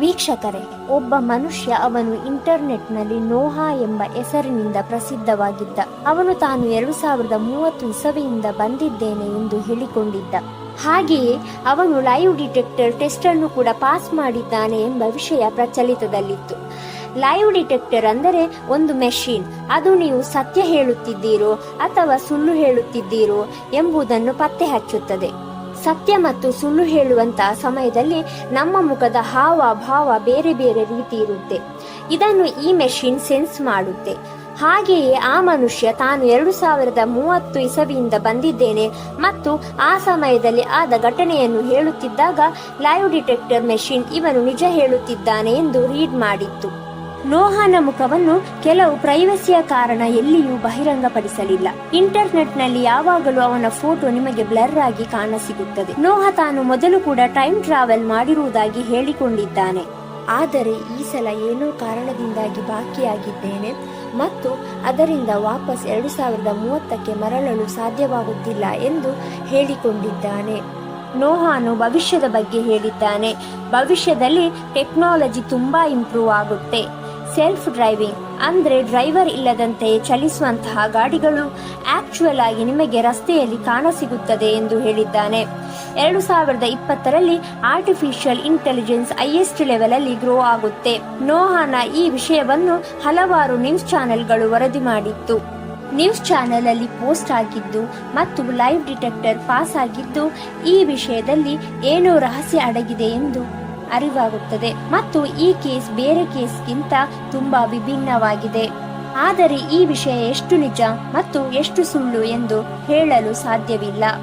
ವೀಕ್ಷಕರೇ, ಒಬ್ಬ ಮನುಷ್ಯ ಅವನು ಇಂಟರ್ನೆಟ್ನಲ್ಲಿ ನೋಹಾ ಎಂಬ ಹೆಸರಿನಿಂದ ಪ್ರಸಿದ್ಧವಾಗಿದ್ದ. ಅವನು ತಾನು 2030 ಇಸವಿಯಿಂದ ಬಂದಿದ್ದೇನೆ ಎಂದು ಹೇಳಿಕೊಂಡಿದ್ದ. ಹಾಗೆಯೇ ಅವನು ಲೈವ್ ಡಿಟೆಕ್ಟರ್ ಟೆಸ್ಟ್ ಅನ್ನು ಕೂಡ ಪಾಸ್ ಮಾಡಿದ್ದಾನೆ ಎಂಬ ವಿಷಯ ಪ್ರಚಲಿತದಲ್ಲಿತ್ತು. ಲೈವ್ ಡಿಟೆಕ್ಟರ್ ಅಂದರೆ ಒಂದು ಮೆಷಿನ್. ಅದು ನೀವು ಸತ್ಯ ಹೇಳುತ್ತಿದ್ದೀರೋ ಅಥವಾ ಸುಳ್ಳು ಹೇಳುತ್ತಿದ್ದೀರೋ ಎಂಬುದನ್ನು ಪತ್ತೆ ಹಚ್ಚುತ್ತದೆ. ಸತ್ಯ ಮತ್ತು ಸುಳ್ಳು ಹೇಳುವಂತಹ ಸಮಯದಲ್ಲಿ ನಮ್ಮ ಮುಖದ ಹಾವ ಭಾವ ಬೇರೆ ಬೇರೆ ರೀತಿ ಇರುತ್ತೆ. ಇದನ್ನು ಈ ಮೆಷಿನ್ ಸೆನ್ಸ್ ಮಾಡುತ್ತೆ. ಹಾಗೆಯೇ ಆ ಮನುಷ್ಯ ತಾನು 2030 ಇಸವಿಯಿಂದ ಬಂದಿದ್ದೇನೆ ಮತ್ತು ಆ ಸಮಯದಲ್ಲಿ ಆದ ಘಟನೆಯನ್ನು ಹೇಳುತ್ತಿದ್ದಾಗ ಲೈವ್ ಡಿಟೆಕ್ಟರ್ ಮೆಷಿನ್ ಇವನು ನಿಜ ಹೇಳುತ್ತಿದ್ದಾನೆ ಎಂದು ರೀಡ್ ಮಾಡಿತ್ತು. ನೋಹನ ಮುಖವನ್ನು ಕೆಲವು ಪ್ರೈವಸಿಯ ಕಾರಣ ಎಲ್ಲಿಯೂ ಬಹಿರಂಗಪಡಿಸಲಿಲ್ಲ. ಇಂಟರ್ನೆಟ್ನಲ್ಲಿ ಯಾವಾಗಲೂ ಅವನ ಫೋಟೋ ನಿಮಗೆ ಬ್ಲರ್ ಆಗಿ ಕಾಣಸಿಗುತ್ತದೆ. ನೋಹ ತಾನು ಮೊದಲು ಕೂಡ ಟೈಮ್ ಟ್ರಾವೆಲ್ ಮಾಡಿರುವುದಾಗಿ ಹೇಳಿಕೊಂಡಿದ್ದಾನೆ. ಆದರೆ ಈ ಸಲ ಏನೋ ಕಾರಣದಿಂದಾಗಿ ಬಾಕಿಯಾಗಿದ್ದೇನೆ ಮತ್ತು ಅದರಿಂದ ವಾಪಸ್ 2030ಕ್ಕೆ ಮರಳಲು ಸಾಧ್ಯವಾಗುತ್ತಿಲ್ಲ ಎಂದು ಹೇಳಿಕೊಂಡಿದ್ದಾನೆ. ನೋಹಾನು ಭವಿಷ್ಯದ ಬಗ್ಗೆ ಹೇಳಿದ್ದಾನೆ. ಭವಿಷ್ಯದಲ್ಲಿ ಟೆಕ್ನಾಲಜಿ ತುಂಬಾ ಇಂಪ್ರೂವ್ ಆಗುತ್ತೆ. ಸೆಲ್ಫ್ ಡ್ರೈವಿಂಗ್ ಅಂದರೆ ಡ್ರೈವರ್ ಇಲ್ಲದಂತೆಯೇ ಚಲಿಸುವಂತಹ ಗಾಡಿಗಳು ಆಕ್ಚುಯಲ್ ಆಗಿ ನಿಮಗೆ ರಸ್ತೆಯಲ್ಲಿ ಕಾಣಸಿಗುತ್ತದೆ ಎಂದು ಹೇಳಿದ್ದಾನೆ. 2020ರಲ್ಲಿ ಆರ್ಟಿಫಿಷಿಯಲ್ ಇಂಟೆಲಿಜೆನ್ಸ್ ಹೈಯೆಸ್ಟ್ ಲೆವೆಲ್ ಅಲ್ಲಿ ಗ್ರೋ ಆಗುತ್ತೆ. ನೋಹಾನ ಈ ವಿಷಯವನ್ನು ಹಲವಾರು ನ್ಯೂಸ್ ಚಾನೆಲ್ಗಳು ವರದಿ ಮಾಡಿತ್ತು. ನ್ಯೂಸ್ ಚಾನೆಲ್ ಅಲ್ಲಿ ಪೋಸ್ಟ್ ಆಗಿದ್ದು ಮತ್ತು ಲೈವ್ ಡಿಟೆಕ್ಟರ್ ಪಾಸ್ ಆಗಿದ್ದು ಈ ವಿಷಯದಲ್ಲಿ ಏನೋ ರಹಸ್ಯ ಅಡಗಿದೆ ಎಂದು ಅರಿವಾಗುತ್ತದೆ ಮತ್ತು ಈ ಕೇಸ್ ಬೇರೆ ಕೇಸ್ಗಿಂತ ತುಂಬಾ ವಿಭಿನ್ನವಾಗಿದೆ. ಆದರೆ ಈ ವಿಷಯ ಎಷ್ಟು ನಿಜ ಮತ್ತು ಎಷ್ಟು ಸುಳ್ಳು ಎಂದು ಹೇಳಲು ಸಾಧ್ಯವಿಲ್ಲ.